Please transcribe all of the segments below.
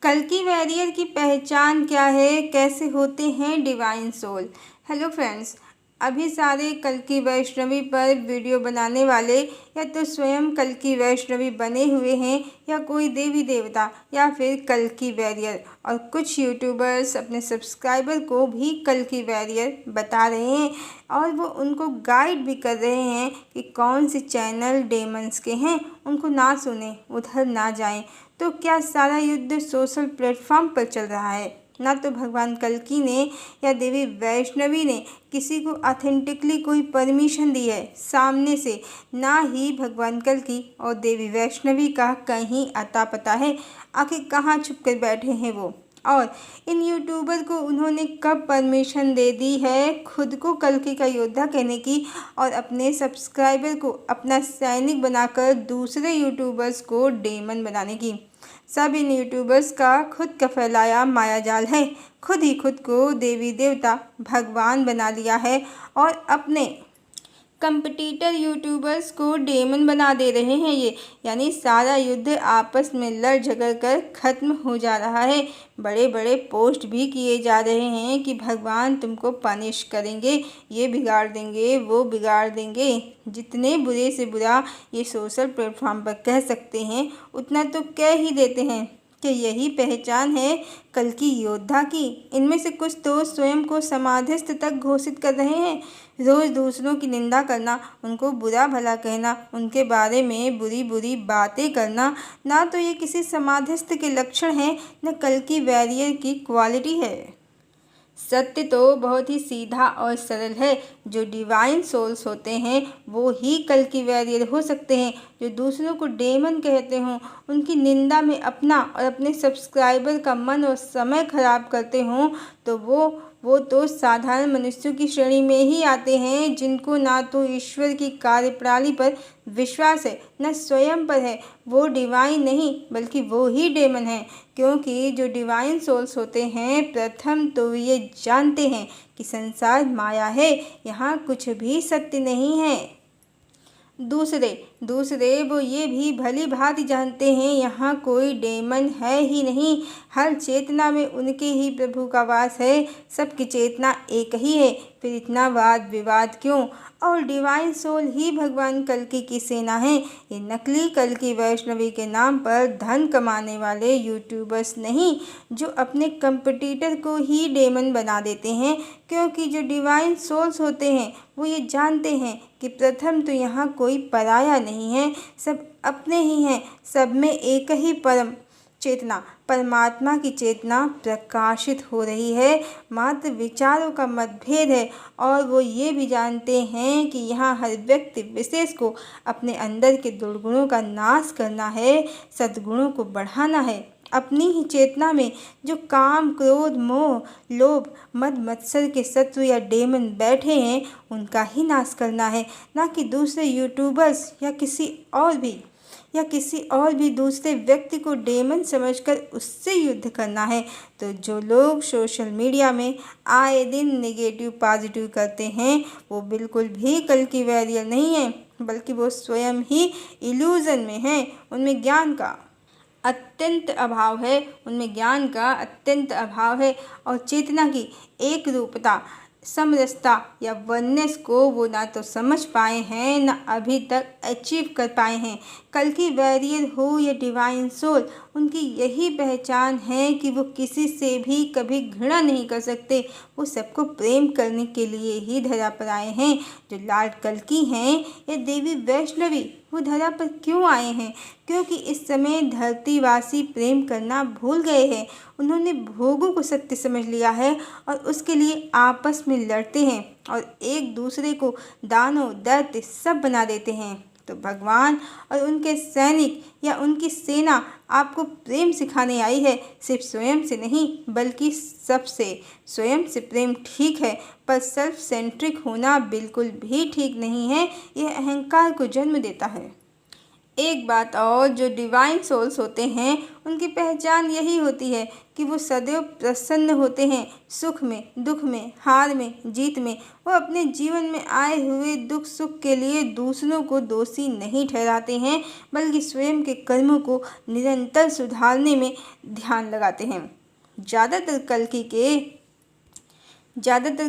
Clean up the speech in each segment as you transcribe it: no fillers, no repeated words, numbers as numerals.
कल्कि वॉरियर की पहचान क्या है, कैसे होते हैं डिवाइन सोल। हेलो फ्रेंड्स, अभी सारे कल्कि वैष्णवी पर वीडियो बनाने वाले या तो स्वयं कल्कि वैष्णवी बने हुए हैं या कोई देवी देवता या फिर कल्कि वॉरियर, और कुछ यूट्यूबर्स अपने सब्सक्राइबर को भी कल्कि वॉरियर बता रहे हैं और वो उनको गाइड भी कर रहे हैं कि कौन से चैनल डेमंस के हैं, उनको ना सुने, उधर ना जाएं। तो क्या सारा युद्ध सोशल प्लेटफॉर्म पर चल रहा है? ना तो भगवान कल्कि ने या देवी वैष्णवी ने किसी को ऑथेंटिकली कोई परमिशन दी है सामने से, ना ही भगवान कल्कि और देवी वैष्णवी का कहीं अता पता है। आखिर कहाँ छुप कर बैठे हैं वो, और इन यूट्यूबर को उन्होंने कब परमिशन दे दी है खुद को कल्कि का योद्धा कहने की और अपने सब्सक्राइबर को अपना सैनिक बनाकर दूसरे यूट्यूबर्स को डेमन बनाने की। सब इन यूट्यूबर्स का खुद का फैलाया मायाजाल है। खुद ही खुद को देवी देवता भगवान बना लिया है और अपने कंपटीटर यूट्यूबर्स को डेमन बना दे रहे हैं ये, यानी सारा युद्ध आपस में लड़ झगड़ कर ख़त्म हो जा रहा है। बड़े बड़े पोस्ट भी किए जा रहे हैं कि भगवान तुमको पनिश करेंगे, ये बिगाड़ देंगे, वो बिगाड़ देंगे। जितने बुरे से बुरा ये सोशल प्लेटफॉर्म पर कह सकते हैं उतना तो कह ही देते हैं कि यही पहचान है कल्कि योद्धा की। इनमें से कुछ तो स्वयं को समाधिस्थ तक घोषित कर रहे हैं। रोज़ दूसरों की निंदा करना, उनको बुरा भला कहना, उनके बारे में बुरी बुरी बातें करना, ना तो ये किसी समाधिस्थ के लक्षण हैं, न कल्कि वॉरियर की क्वालिटी है। सत्य तो बहुत ही सीधा और सरल है। जो डिवाइन सोल्स होते हैं वो ही कल्कि वॉरियर हो सकते हैं। जो दूसरों को डेमन कहते हों, उनकी निंदा में अपना और अपने सब्सक्राइबर का मन और समय खराब करते हों, तो वो तो साधारण मनुष्यों की श्रेणी में ही आते हैं, जिनको ना तो ईश्वर की कार्यप्रणाली पर विश्वास है, न स्वयं पर है। वो डिवाइन नहीं बल्कि वो ही डेमन है, क्योंकि जो डिवाइन सोल्स होते हैं प्रथम तो ये जानते हैं कि संसार माया है, यहाँ कुछ भी सत्य नहीं है। दूसरे वो ये भी भली भांति जानते हैं यहाँ कोई डेमन है ही नहीं। हर चेतना में उनके ही प्रभु का वास है। सबकी चेतना एक ही है, फिर इतना वाद विवाद क्यों? और डिवाइन सोल ही भगवान कल्कि की सेना है। ये नकली कल्कि वैष्णवी के नाम पर धन कमाने वाले यूट्यूबर्स नहीं, जो अपने कंपटीटर को ही डेमन बना देते हैं। क्योंकि जो डिवाइन सोल्स होते हैं वो ये जानते हैं कि प्रथम तो यहाँ कोई पराया नहीं है, सब अपने ही हैं। सब में एक ही परम चेतना, परमात्मा की चेतना प्रकाशित हो रही है। मात्र विचारों का मतभेद है, और वो ये भी जानते हैं कि यहाँ हर व्यक्ति विशेष को अपने अंदर के दुर्गुणों का नाश करना है, सद्गुणों को बढ़ाना है। अपनी ही चेतना में जो काम, क्रोध, मोह, लोभ, मद मत्सर के शत्रु या डेमन बैठे हैं उनका ही नाश करना है, ना कि दूसरे यूट्यूबर्स या किसी और भी दूसरे व्यक्ति को डेमन समझकर उससे युद्ध करना है। तो जो लोग सोशल मीडिया में आए दिन नेगेटिव पॉजिटिव करते हैं वो बिल्कुल भी कल्कि वॉरियर नहीं है, बल्कि वो स्वयं ही इल्यूजन में हैं। उनमें ज्ञान का अत्यंत अभाव है, और चेतना की एक रूपता, समरसता या वननेस को वो ना तो समझ पाए हैं, ना अभी तक अचीव कर पाए हैं। कल्कि वॉरियर हो या डिवाइन सोल, उनकी यही पहचान है कि वो किसी से भी कभी घृणा नहीं कर सकते। वो सबको प्रेम करने के लिए ही धरा पर आए हैं। जो लॉर्ड कल्कि हैं या देवी वैष्णवी, वो धरा पर क्यों आए हैं? क्योंकि इस समय धरतीवासी प्रेम करना भूल गए हैं। उन्होंने भोगों को सत्य समझ लिया है और उसके लिए आपस में लड़ते हैं और एक दूसरे को दानव दैत्य सब बना देते हैं। तो भगवान और उनके सैनिक या उनकी सेना आपको प्रेम सिखाने आई है, सिर्फ स्वयं से नहीं बल्कि सबसे। स्वयं से प्रेम ठीक है, पर सेल्फ सेंट्रिक होना बिल्कुल भी ठीक नहीं है। यह अहंकार को जन्म देता है। एक बात और, जो डिवाइन सोल्स होते हैं उनकी पहचान यही होती है कि वो सदैव प्रसन्न होते हैं। सुख में, दुख में, हार में, जीत में वो अपने जीवन में आए हुए दुख सुख के लिए दूसरों को दोषी नहीं ठहराते हैं, बल्कि स्वयं के कर्मों को निरंतर सुधारने में ध्यान लगाते हैं। ज़्यादातर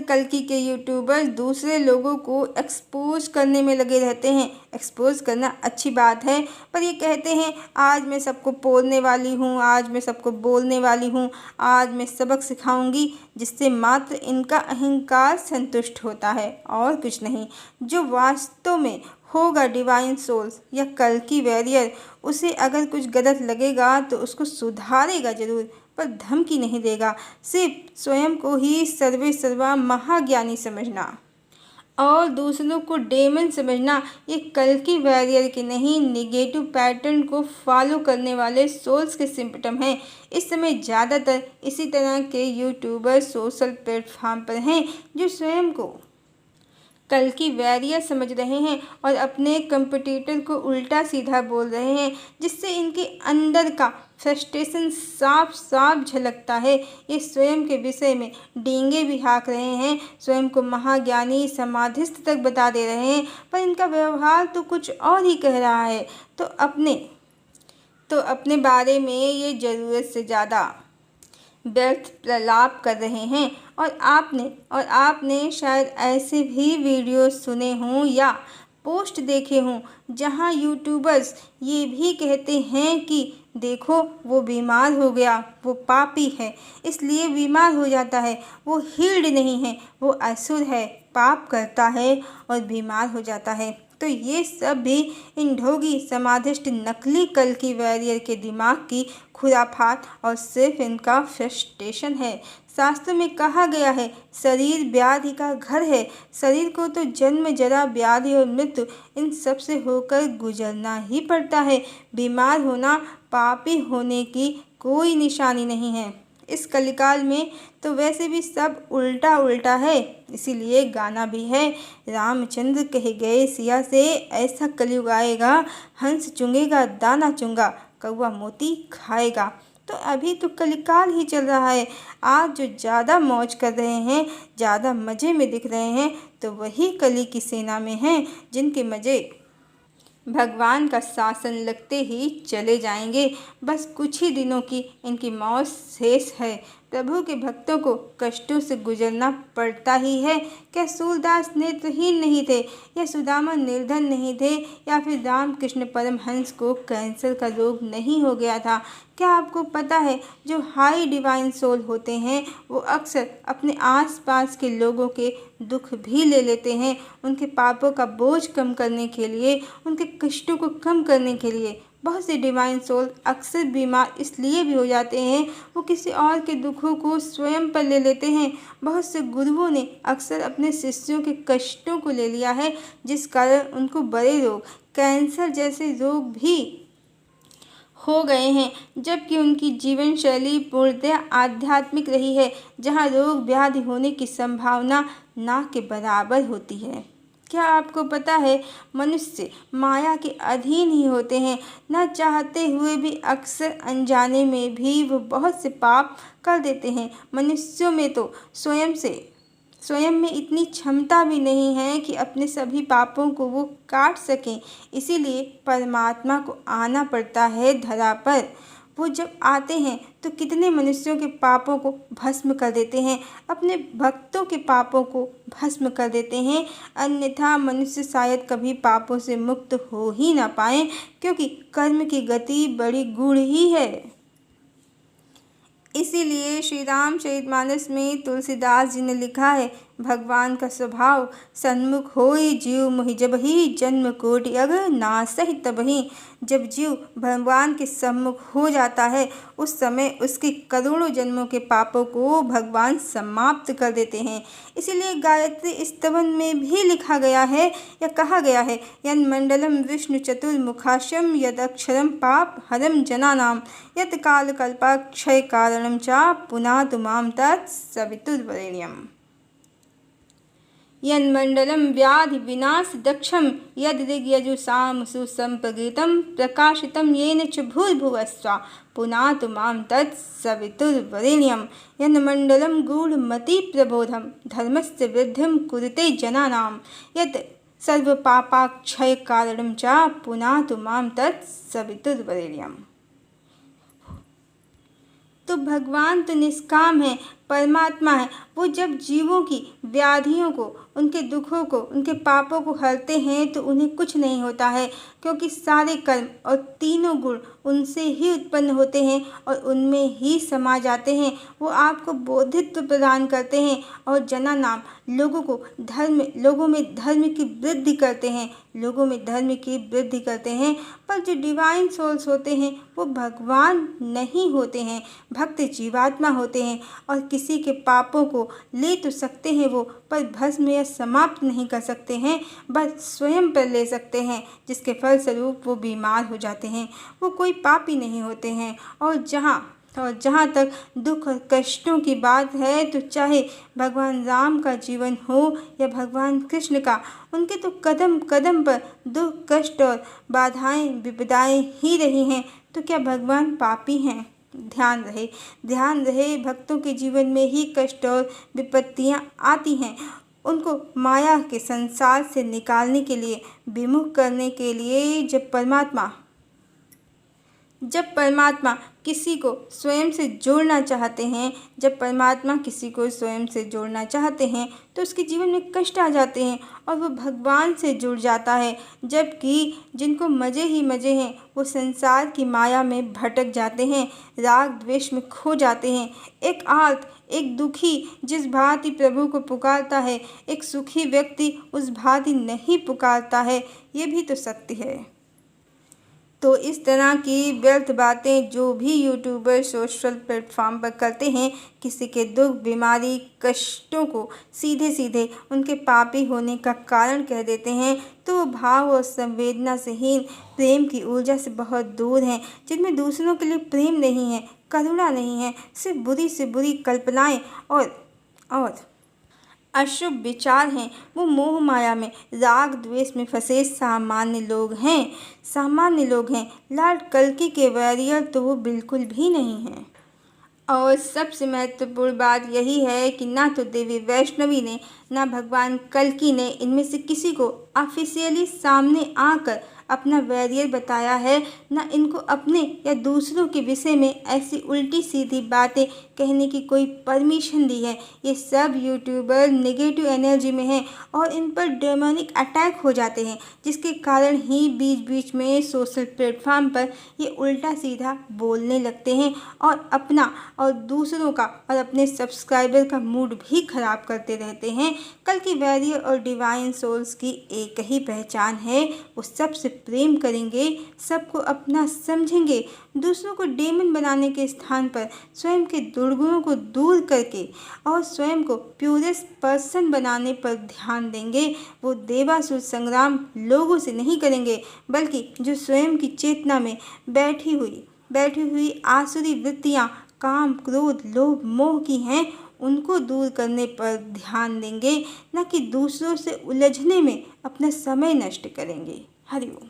कल्कि के यूट्यूबर्स दूसरे लोगों को एक्सपोज करने में लगे रहते हैं। एक्सपोज करना अच्छी बात है, पर ये कहते हैं आज मैं सबको बोलने वाली हूँ, आज मैं सबको बोलने वाली हूँ, आज मैं सबक सिखाऊंगी, जिससे मात्र इनका अहंकार संतुष्ट होता है और कुछ नहीं। जो वास्तव में होगा डिवाइन सोल्स या कल्कि वॉरियर, उसे अगर कुछ गलत लगेगा तो उसको सुधारेगा जरूर, पर धमकी नहीं देगा। सिर्फ स्वयं को ही सर्वे सर्वा महाज्ञानी समझना और दूसरों को डेमन समझना, ये कल्कि वॉरियर के नहीं, निगेटिव पैटर्न को फॉलो करने वाले सोल्स के सिम्पटम हैं। इस समय ज़्यादातर इसी तरह के यूट्यूबर सोशल प्लेटफॉर्म पर हैं जो स्वयं को कल्कि वॉरियर समझ रहे हैं और अपने कंपटीटर को उल्टा सीधा बोल रहे हैं, जिससे इनके अंदर का फ्रस्ट्रेशन साफ साफ झलकता है। ये स्वयं के विषय में डींगे भी हाँक रहे हैं, स्वयं को महाज्ञानी समाधिस्थ तक बता दे रहे हैं, पर इनका व्यवहार तो कुछ और ही कह रहा है। तो अपने बारे में ये ज़रूरत से ज़्यादा व्यर्थ प्रलाप कर रहे हैं। और आपने शायद ऐसे भी वीडियो सुने हों या पोस्ट देखे हों जहां यूट्यूबर्स ये भी कहते हैं कि देखो वो बीमार हो गया, वो पापी है इसलिए बीमार हो जाता है, वो हील्ड नहीं है, वो असुर है, पाप करता है और बीमार हो जाता है। तो ये सब भी इन ढोंगी समाधिष्ट नकली कल्कि वॉरियर के दिमाग की खुराफात और सिर्फ इनका फ्रस्ट्रेशन है। शास्त्र में कहा गया है शरीर व्याधि का घर है। शरीर को तो जन्म, जरा, व्याधि और मृत्यु इन सब से होकर गुजरना ही पड़ता है। बीमार होना पापी होने की कोई निशानी नहीं है। इस कलिकाल में तो वैसे भी सब उल्टा उल्टा है, इसीलिए गाना भी है, रामचंद्र कहे गए सिया से ऐसा कलयुग आएगा, हंस चुंगेगा दाना चुंगा, कौवा मोती खाएगा। तो अभी तो कलिकाल ही चल रहा है। आज जो ज़्यादा मौज कर रहे हैं, ज़्यादा मज़े में दिख रहे हैं, तो वही कली की सेना में हैं, जिनके मज़े भगवान का शासन लगते ही चले जाएंगे। बस कुछ ही दिनों की इनकी मौत शेष है। प्रभु के भक्तों को कष्टों से गुजरना पड़ता ही है। क्या सूरदास नेत्रहीन नहीं थे, या सुदामा निर्धन नहीं थे, या फिर रामकृष्ण परमहंस को कैंसर का रोग नहीं हो गया था? क्या आपको पता है जो हाई डिवाइन सोल होते हैं वो अक्सर अपने आसपास के लोगों के दुख भी ले लेते हैं, उनके पापों का बोझ कम करने के लिए, उनके कष्टों को कम करने के लिए। बहुत से डिवाइन सोल अक्सर बीमार इसलिए भी हो जाते हैं, वो किसी और के दुखों को स्वयं पर ले लेते हैं। बहुत से गुरुओं ने अक्सर अपने शिष्यों के कष्टों को ले लिया है, जिस कारण उनको बड़े रोग, कैंसर जैसे रोग भी हो गए हैं, जबकि उनकी जीवन शैली पूर्णतः आध्यात्मिक रही है, जहां रोग व्याधि होने की संभावना ना के बराबर होती है। क्या आपको पता है मनुष्य माया के अधीन ही होते हैं, न चाहते हुए भी अक्सर अनजाने में भी वो बहुत से पाप कर देते हैं। मनुष्यों में तो स्वयं में इतनी क्षमता भी नहीं है कि अपने सभी पापों को वो काट सकें, इसीलिए परमात्मा को आना पड़ता है धरा पर। वो जब आते हैं तो कितने मनुष्यों के पापों को भस्म कर देते हैं, अपने भक्तों के पापों को भस्म कर देते हैं। अन्यथा मनुष्य शायद कभी पापों से मुक्त हो ही ना पाए, क्योंकि कर्म की गति बड़ी गूढ़ ही है। इसीलिए श्री रामचरितमानस में तुलसीदास जी ने लिखा है, भगवान का स्वभाव सन्मुख होई जीव मोहि जबहि, जन्म कोटि अग नासहि तबहि। जब जीव भगवान के सम्मुख हो जाता है, उस समय उसके करोड़ों जन्मों के पापों को भगवान समाप्त कर देते हैं। इसीलिए गायत्री स्तवन में भी लिखा गया है या कहा गया है, यन मंडलम विष्णु चतुर्मुखाशम यदक्षरम पाप हरम जनानाम, यत काल कल्पाक्षय कारणम चा पुनातु माम तत् सवितुर्वरेण्यम। यन्मण्डलं व्याधि विनाश दक्षं यद् सुसंप्रगीतं प्रकाशितं येन च भूर्भुवस्सुः पुनातु मां तत्सवितुर्वरेण्यं यन्मण्डलं गूढमति प्रबोधं धर्मस्य वृद्धिं कुरुते जनानां यत् सर्वपापाक्षयकारणं च पुनातु मां तत्सवितुर्वरेण्यम्। तो भगवान तो निष्काम है, परमात्मा है। वो जब जीवों की व्याधियों को, उनके दुखों को, उनके पापों को हरते हैं तो उन्हें कुछ नहीं होता है, क्योंकि सारे कर्म और तीनों गुण उनसे ही उत्पन्न होते हैं और उनमें ही समा जाते हैं। वो आपको बोधित्व प्रदान करते हैं और जनानाम लोगों में धर्म की वृद्धि करते हैं, लोगों में धर्म की वृद्धि करते हैं। पर जो डिवाइन सोल्स होते हैं वो भगवान नहीं होते हैं, भक्त जीवात्मा होते हैं और किसी के पापों को ले तो सकते हैं वो, पर भस्म या समाप्त नहीं कर सकते हैं, बस स्वयं पर ले सकते हैं, जिसके फलस्वरूप वो बीमार हो जाते हैं। वो कोई पापी नहीं होते हैं। और जहाँ तक दुख और कष्टों की बात है तो चाहे भगवान राम का जीवन हो या भगवान कृष्ण का, उनके तो कदम कदम पर दुख कष्ट और बाधाएं विपदाएं ही रही हैं। तो क्या भगवान पापी हैं? ध्यान रहे भक्तों के जीवन में ही कष्ट और विपत्तियां आती हैं। उनको माया के संसार से निकालने के लिए, विमुख करने के लिए जब परमात्मा किसी को स्वयं से जोड़ना चाहते हैं, तो उसके जीवन में कष्ट आ जाते हैं और वो भगवान से जुड़ जाता है। जबकि जिनको मज़े ही मज़े हैं वो संसार की माया में भटक जाते हैं, राग द्वेष में खो जाते हैं। एक दुखी जिस भांति प्रभु को पुकारता है, एक सुखी व्यक्ति उस भांति नहीं पुकारता है। ये भी तो सत्य है। तो इस तरह की व्यर्थ बातें जो भी यूट्यूबर सोशल प्लेटफॉर्म पर करते हैं, किसी के दुख बीमारी कष्टों को सीधे सीधे उनके पापी होने का कारण कह देते हैं, तो वो भाव और संवेदना से हीन, प्रेम की ऊर्जा से बहुत दूर हैं, जिनमें दूसरों के लिए प्रेम नहीं है, करुणा नहीं है, सिर्फ बुरी से बुरी कल्पनाएं और अशुभ विचार हैं। वो मोह माया में, राग द्वेष में फंसे सामान्य लोग हैं। लॉर्ड कल्कि के वॉरियर तो वो बिल्कुल भी नहीं हैं। और सबसे महत्वपूर्ण बात यही है कि ना तो देवी वैष्णवी ने, ना भगवान कल्कि ने इनमें से किसी को ऑफिशियली सामने आकर अपना वॉरियर बताया है, ना इनको अपने या दूसरों के विषय में ऐसी उल्टी सीधी बातें कहने की कोई परमिशन दी है। ये सब यूट्यूबर नेगेटिव एनर्जी में हैं और इन पर डेमोनिक अटैक हो जाते हैं, जिसके कारण ही बीच बीच में सोशल प्लेटफॉर्म पर ये उल्टा सीधा बोलने लगते हैं और अपना और दूसरों का और अपने सब्सक्राइबर का मूड भी खराब करते रहते हैं। कल्कि वॉरियर और डिवाइन सोल्स की एक ही पहचान है, वो सबसे प्रेम करेंगे, सबको अपना समझेंगे, दूसरों को डेमन बनाने के स्थान पर स्वयं के दुर्गुणों को दूर करके और स्वयं को प्योरेस्ट पर्सन बनाने पर ध्यान देंगे। वो देवासुर संग्राम लोगों से नहीं करेंगे, बल्कि जो स्वयं की चेतना में बैठी हुई आसुरी वृत्तियाँ काम क्रोध लोभ मोह की हैं, उनको दूर करने पर ध्यान देंगे, न कि दूसरों से उलझने में अपना समय नष्ट करेंगे। हरि ओम।